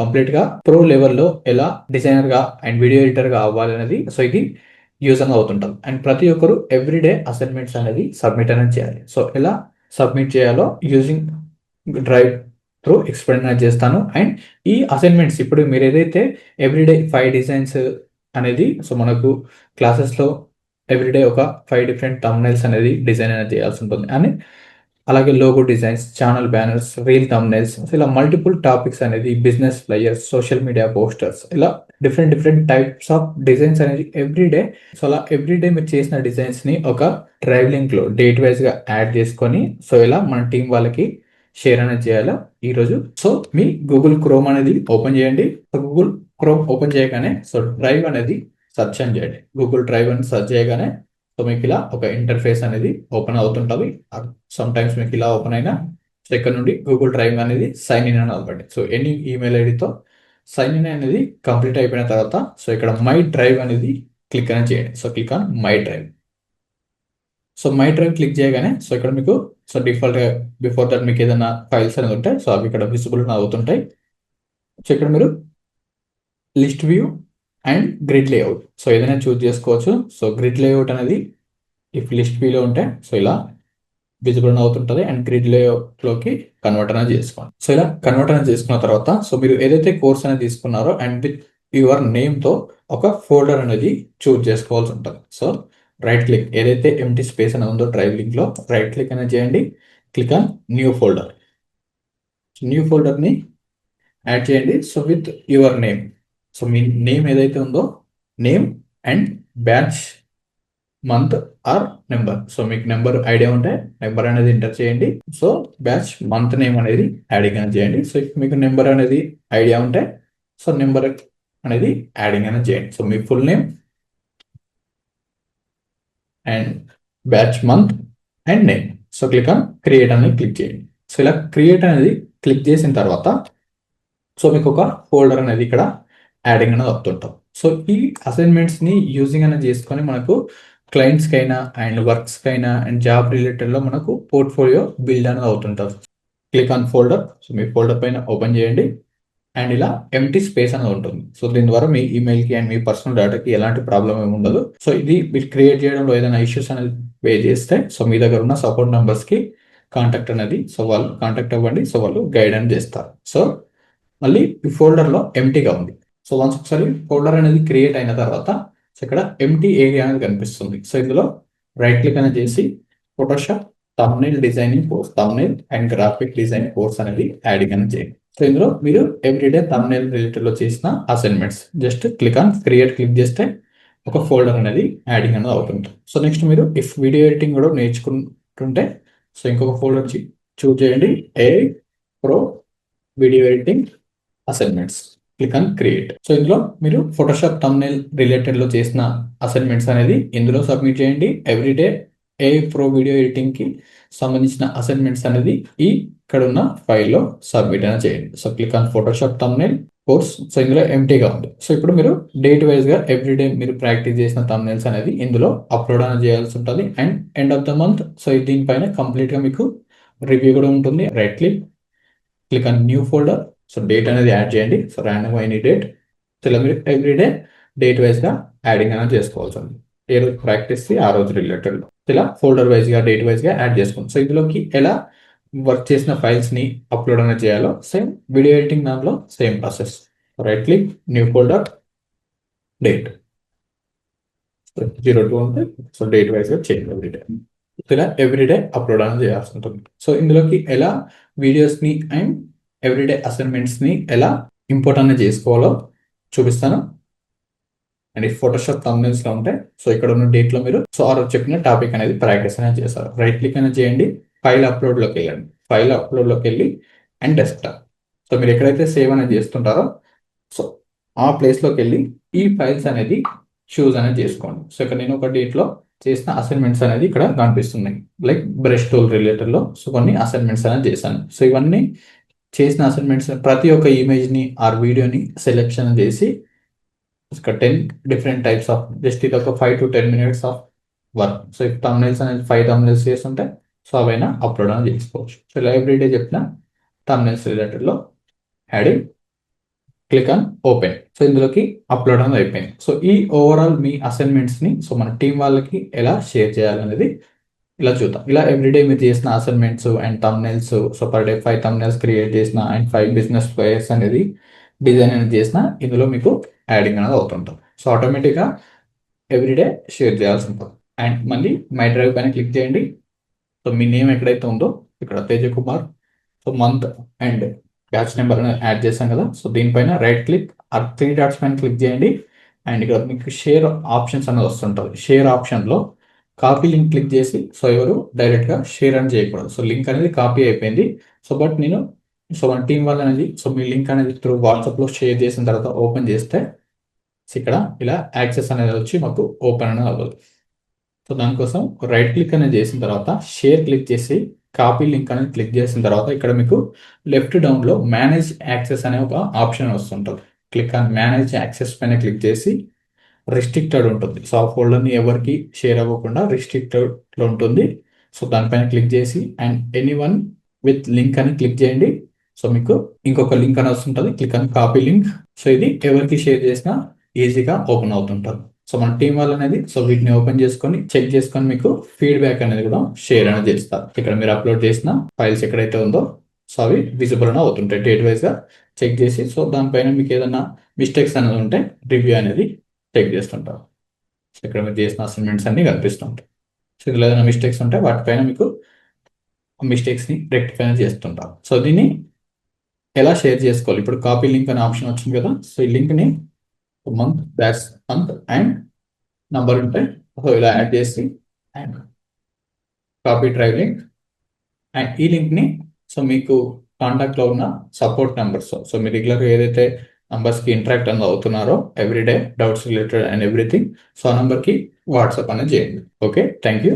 కంప్లీట్గా ప్రో లెవెల్లో ఎలా డిజైనర్గా అండ్ వీడియో ఎడిటర్గా అవ్వాలనేది సో ఇది యూజంగా అవుతుంటాం. అండ్ ప్రతి ఒక్కరు ఎవ్రీడే అసైన్మెంట్స్ అనేది సబ్మిట్ అనేది చేయాలి. సో ఎలా సబ్మిట్ చేయాలో యూజింగ్ డ్రైవ్ త్రూ ఎక్స్ప్లెయిన్ అనేది చేస్తాను. అండ్ ఈ అసైన్మెంట్స్ ఇప్పుడు మీరు ఏదైతే ఎవ్రీడే 5 డిజైన్స్ అనేది సో మనకు క్లాసెస్లో ఎవ్రీడే ఒక 5 డిఫరెంట్ థంబ్నైల్స్ అనేది డిజైన్ అనేది చేయాల్సి ఉంటుంది. అని అలాగే logo designs, channel banners, reel thumbnails ఇలా మల్టిపుల్ టాపిక్స్ అనేది business flyers, social media posters ఇలా డిఫరెంట్ టైప్స్ ఆఫ్ డిజైన్స్ అనేది ఎవ్రీడే. సో అలా ఎవ్రీడే మీరు చేసిన డిజైన్స్ని ఒక డ్రైవ్ లింక్లో డేట్ వైజ్గా యాడ్ చేసుకొని సో ఇలా మన టీం వాళ్ళకి షేర్ అనేది చేయాలి ఈరోజు. సో మీ గూగుల్ క్రోమ్ అనేది ఓపెన్ చేయండి. సో గూగుల్ క్రోమ్ ఓపెన్ చేయగానే సో డ్రైవ్ అనేది సెర్చ్ అని చేయండి. గూగుల్ డ్రైవ్ అని సెర్చ్ చేయగానే సో మీకు ఇలా ఒక ఇంటర్ఫేస్ అనేది ఓపెన్ అవుతుంటుంది. సమ్ టైమ్స్ మీకు ఇలా ఓపెన్ అయినా సో ఇక్కడ నుండి గూగుల్ డ్రైవ్ అనేది సైన్ ఇన్ అని అవ్వండి. సో ఎనీ ఈమెయిల్ ఐడితో సైన్ ఇన్ అనేది కంప్లీట్ అయిపోయిన తర్వాత సో ఇక్కడ మై డ్రైవ్ అనేది క్లిక్ అనేది చేయండి. So click on my drive. So my drive click చేయగానే సో ఇక్కడ మీకు సో డిఫాల్ట్గా బిఫోర్ దట్ మీకు ఏదైనా ఫైల్స్ అనేది ఉంటాయి సో అవి ఇక్కడ విజిబుల్ అవుతుంటాయి. సో ఇక్కడ మీరు list view and grid layout so ఏదైనా చూస్ చేసుకోవచ్చు. సో గ్రిడ్ లేఅవుట్ అనేది ఇఫ్ లిస్ట్ వ్యూలో ఉంటే సో ఇలా విజిబుల్ అవుతుంటుంది అండ్ గ్రిడ్ లేఅవుట్లోకి కన్వర్ట్ అనేది చేసుకోండి. సో ఇలా కన్వర్ట్ అనేది చేసుకున్న తర్వాత సో మీరు ఏదైతే కోర్స్ అనేది తీసుకున్నారో అండ్ విత్ యువర్ నేమ్తో ఒక ఫోల్డర్ అనేది చూస్ చేసుకోవాల్సి ఉంటుంది. సో రైట్ క్లిక్ ఏదైతే ఎంటీ స్పేస్ అనేది ఉందో డ్రైవ్ లింక్లో రైట్ క్లిక్ అనేది చేయండి. Click on new folder. New ఫోల్డర్ని యాడ్ చేయండి. So with your name so మీ నేమ్ ఏదైతే ఉందో name and batch month or number. So మీకు నెంబర్ ఐడియా ఉంటే నెంబర్ అనేది ఎంటర్ చేయండి. సో బ్యాచ్ మంత్ నేమ్ అనేది యాడింగ్ అనేది చేయండి. సో మీకు నెంబర్ అనేది ఐడియా ఉంటే సో నెంబర్ అనేది యాడింగ్ అనేది చేయండి. So me full name and batch month and name. So click on create అనేది క్లిక్ చేయండి. సో ఇలా క్రియేట్ అనేది క్లిక్ చేసిన తర్వాత సో మీకు ఒక ఫోల్డర్ అనేది ఇక్కడ యాడింగ్ అనేది అవుతుంటాం. సో ఈ అసైన్మెంట్స్ని యూజింగ్ అనేది చేసుకొని మనకు క్లయింట్స్కి అయినా అండ్ వర్క్స్కి అయినా అండ్ జాబ్ రిలేటెడ్లో మనకు పోర్ట్ఫోలియో బిల్డ్ అనేది అవుతుంటుంది. Click on folder. So me folder పైన ఓపెన్ చేయండి అండ్ ఇలా ఎంటీ స్పేస్ అనేది ఉంటుంది. సో దీని ద్వారా మీ ఈమెయిల్కి అండ్ మీ పర్సనల్ డేటాకి ఎలాంటి ప్రాబ్లం ఏమి ఉండదు. సో ఇది మీరు క్రియేట్ చేయడంలో ఏదైనా ఇష్యూస్ అనేది పే చేస్తే సో మీ దగ్గర ఉన్న సపోర్ట్ నెంబర్స్కి కాంటాక్ట్ అనేది సో వాళ్ళు కాంటాక్ట్ అవ్వండి. సో వాళ్ళు గైడ్ అనేది చేస్తారు. సో మళ్ళీ ఈ ఫోల్డర్లో ఎంటీగా ఉంది. సో వన్స్ ఒకసారి ఫోల్డర్ అనేది క్రియేట్ అయిన తర్వాత సో ఇక్కడ ఎంటీ ఏరియా అనేది కనిపిస్తుంది. సో ఇందులో రైట్ క్లిక్ అనేది చేసి Photoshop thumbnail designing course thumbnail and graphic design course అనేది యాడింగ్ అనేది చేయండి. సో ఇందులో మీరు ఎవ్రీడే థంబ్నెయిల్ రిలేటెడ్లో చేసిన assignments just click on create click చేస్తే ఒక ఫోల్డర్ అనేది యాడింగ్ అనేది అవుతుంది. సో నెక్స్ట్ మీరు ఇఫ్ వీడియో ఎడిటింగ్ కూడా నేర్చుకుంటుంటే సో ఇంకొక ఫోల్డర్ చూజ్ చేయండి. A pro video editing assignments. Click on create. So ఇందులో మీరు ఫోటోషాప్ థంబ్నెయిల్ రిలేటెడ్లో చేసిన అసైన్మెంట్స్ అనేది ఇందులో సబ్మిట్ చేయండి. ఎవ్రీడే ఏ ప్రో వీడియో ఎడిటింగ్కి సంబంధించిన అసైన్మెంట్స్ అనేది ఈ ఇక్కడ ఉన్న ఫైల్లో సబ్మిట్ అనేది చేయండి. So click on Photoshop thumbnail course. So ఇందులో ఎంటీగా ఉంది. సో ఇప్పుడు మీరు డేట్ వైజ్గా ఎవ్రీడే మీరు ప్రాక్టీస్ చేసిన థంబ్నెయిల్స్ అనేది ఇందులో అప్లోడ్ అనేది చేయాల్సి ఉంటుంది. And end of the month so దీనిపైన కంప్లీట్గా మీకు రివ్యూ కూడా ఉంటుంది. Right click on new folder. So date అనేది యాడ్ చేయండి. So random any date. So ఇలా మీరు ఎవ్రీడే డేట్ వైజ్గా యాడింగ్ అనేది చేసుకోవాల్సి ఉంది. ఏ రోజు ప్రాక్టీస్ ఆ రోజు రిలేటెడ్ ఇలా ఫోల్డర్ వైజ్గా డేట్ వైజ్గా యాడ్ చేసుకోండి. సో ఇందులోకి ఎలా వర్క్ చేసిన ఫైల్స్ని అప్లోడ్ అనేది చేయాలో సేమ్ వీడియో ఎడిటింగ్ దాంట్లో same process. Right click new folder date 02 ఉంది. సో డేట్ వైజ్గా చేయండి ఎవ్రీడే. ఇలా ఎవ్రీడే అప్లోడ్ అనేది చేయాల్సి ఉంటుంది. సో ఇందులోకి ఎలా వీడియోస్ని అండ్ ఎవ్రీడే అసైన్మెంట్స్ని ఎలా ఇంపోర్ట్ అనేది చేసుకోవాలో చూపిస్తాను. అండ్ ఈ ఫోటోషాప్ థంబ్నెయిల్స్లో ఉంటే సో ఇక్కడ ఉన్న డేట్లో మీరు సో ఆ రోజు చెప్పిన టాపిక్ అనేది ప్రాక్టీస్ అనేది చేస్తారు. రైట్ క్లిక్ అనేది చేయండి. ఫైల్ అప్లోడ్లోకి వెళ్ళండి. ఫైల్ అప్లోడ్లోకి వెళ్ళి అండ్ డెస్క్టాప్. సో మీరు ఎక్కడైతే సేవ్ అనేది చేస్తుంటారో సో ఆ ప్లేస్లోకి వెళ్ళి ఈ ఫైల్స్ అనేది చూస్ అనేది చేసుకోండి. సో ఇక్కడ నేను ఒక డేట్లో చేసిన అసైన్మెంట్స్ అనేది ఇక్కడ కనిపిస్తున్నాయి. లైక్ బ్రష్ టూల్ రిలేటెడ్లో సో కొన్ని అసైన్మెంట్స్ అనేది చేశాను. సో ఇవన్నీ చేసిన అసైన్మెంట్స్ ప్రతి ఒక్క ఇమేజ్ని ఆర్ వీడియోని సెలెక్షన్ చేసి ఇక్కడ 10 డిఫరెంట్ టైప్స్ ఆఫ్ జస్ట్ ఇది ఒక 5 to 10 minutes of work. So ఇప్పుడు థంబ్నెయిల్స్ అనేది 5 థంబ్నెయిల్స్ చేస్తుంటే సో అవైనా అప్లోడ్ అనేది చేసుకోవచ్చు. సో ఇలా ఎవ్రీడే చెప్పిన థంబ్నెయిల్స్ రిలేటెడ్లో adding click on open. So ఇందులోకి అప్లోడ్ అనేది అయిపోయింది. సో ఈ ఓవరాల్ మీ అసైన్మెంట్స్ని సో మన టీం వాళ్ళకి ఎలా షేర్ చేయాలనేది ఇలా చూద్దాం. ఇలా ఎవ్రీడే మీరు చేసిన assignments and thumbnails, so per day 5 thumbnails create చేసిన అండ్ 5 బిజినెస్ ప్లేయర్స్ అనేది డిజైన్ అనేది చేసిన ఇందులో మీకు యాడింగ్ అనేది అవుతుంటుంది. సో ఆటోమేటిక్గా ఎవ్రీడే షేర్ చేయాల్సి ఉంటుంది. అండ్ మళ్ళీ మై డ్రైవ్ పైన క్లిక్ చేయండి. సో మీ నేమ్ ఎక్కడైతే ఉందో ఇక్కడ Teja Kumar, so month and batch number అనేది యాడ్ చేశాం కదా. సో దీనిపైన రైట్ క్లిక్ ఆ 3 డాట్స్ పైన క్లిక్ చేయండి. అండ్ ఇక్కడ మీకు షేర్ ఆప్షన్స్ అనేది వస్తుంటుంది. షేర్ ఆప్షన్లో కాపీ లింక్ క్లిక్ చేసి సో ఎవరు డైరెక్ట్గా షేర్ అని చేయకూడదు. సో లింక్ అనేది కాపీ అయిపోయింది. సో బట్ నేను సో మన టీం వాళ్ళ అనేది సో మీ లింక్ అనేది త్రూ వాట్సాప్లో షేర్ చేసిన తర్వాత ఓపెన్ చేస్తే సో ఇక్కడ ఇలా యాక్సెస్ అనేది వచ్చి మాకు ఓపెన్ అనేది అవ్వదు. సో దానికోసం రైట్ క్లిక్ అనేది చేసిన తర్వాత షేర్ క్లిక్ చేసి కాపీ లింక్ అనేది క్లిక్ చేసిన తర్వాత ఇక్కడ మీకు లెఫ్ట్ డౌన్లో మేనేజ్ యాక్సెస్ అనే ఒక ఆప్షన్ వస్తుంటుంది. క్లిక్ ఆన్ మేనేజ్ యాక్సెస్ పైన క్లిక్ చేసి రిస్ట్రిక్టెడ్ ఉంటుంది. సో ఆ ఫోల్డర్ని ఎవరికి షేర్ అవ్వకుండా రిస్ట్రిక్టెడ్లో ఉంటుంది. సో దానిపైన క్లిక్ చేసి అండ్ ఎనీవన్ విత్ లింక్ అని క్లిక్ చేయండి. సో మీకు ఇంకొక లింక్ అని వస్తుంటుంది. Click on copy link. So ఇది ఎవరికి షేర్ చేసినా ఈజీగా ఓపెన్ అవుతుంటారు. సో మన టీం వాళ్ళు అనేది సో వీటిని ఓపెన్ చేసుకొని చెక్ చేసుకొని మీకు ఫీడ్బ్యాక్ అనేది కూడా షేర్ అనేది చేస్తారు. ఇక్కడ మీరు అప్లోడ్ చేసిన ఫైల్స్ ఎక్కడైతే ఉందో సో అవి విజిబుల్ అని అవుతుంటాయి. డేట్ వైజ్గా చెక్ చేసి సో దానిపైన మీకు ఏదైనా మిస్టేక్స్ అనేది ఉంటే రివ్యూ అనేది చెక్ చేస్తుంటారు. సో ఇక్కడ మీరు చేసిన అసైన్మెంట్స్ అన్ని కనిపిస్తుంటాయి. సో ఇందులో ఏదైనా మిస్టేక్స్ ఉంటే వాటిపైన మీకు మిస్టేక్స్ని రెక్టిఫై చేస్తుంటారు. సో దీన్ని ఎలా షేర్ చేసుకోవాలి? ఇప్పుడు కాపీ లింక్ అనే ఆప్షన్ వచ్చింది కదా. సో ఈ లింక్ని month batch month and number ఉంటాయి. సో ఇలా యాడ్ చేసి and copy drive link and ఈ లింక్ని సో మీకు కాంటాక్ట్లో ఉన్న సపోర్ట్ నెంబర్స్ సో మీరు రెగ్యులర్గా ఏదైతే నంబర్స్కి ఇంటరాక్ట్ అనేది అవుతున్నారో everyday doubts related and everything so ఆ నెంబర్కి వాట్సాప్ అనేది చేయండి. Okay, thank you.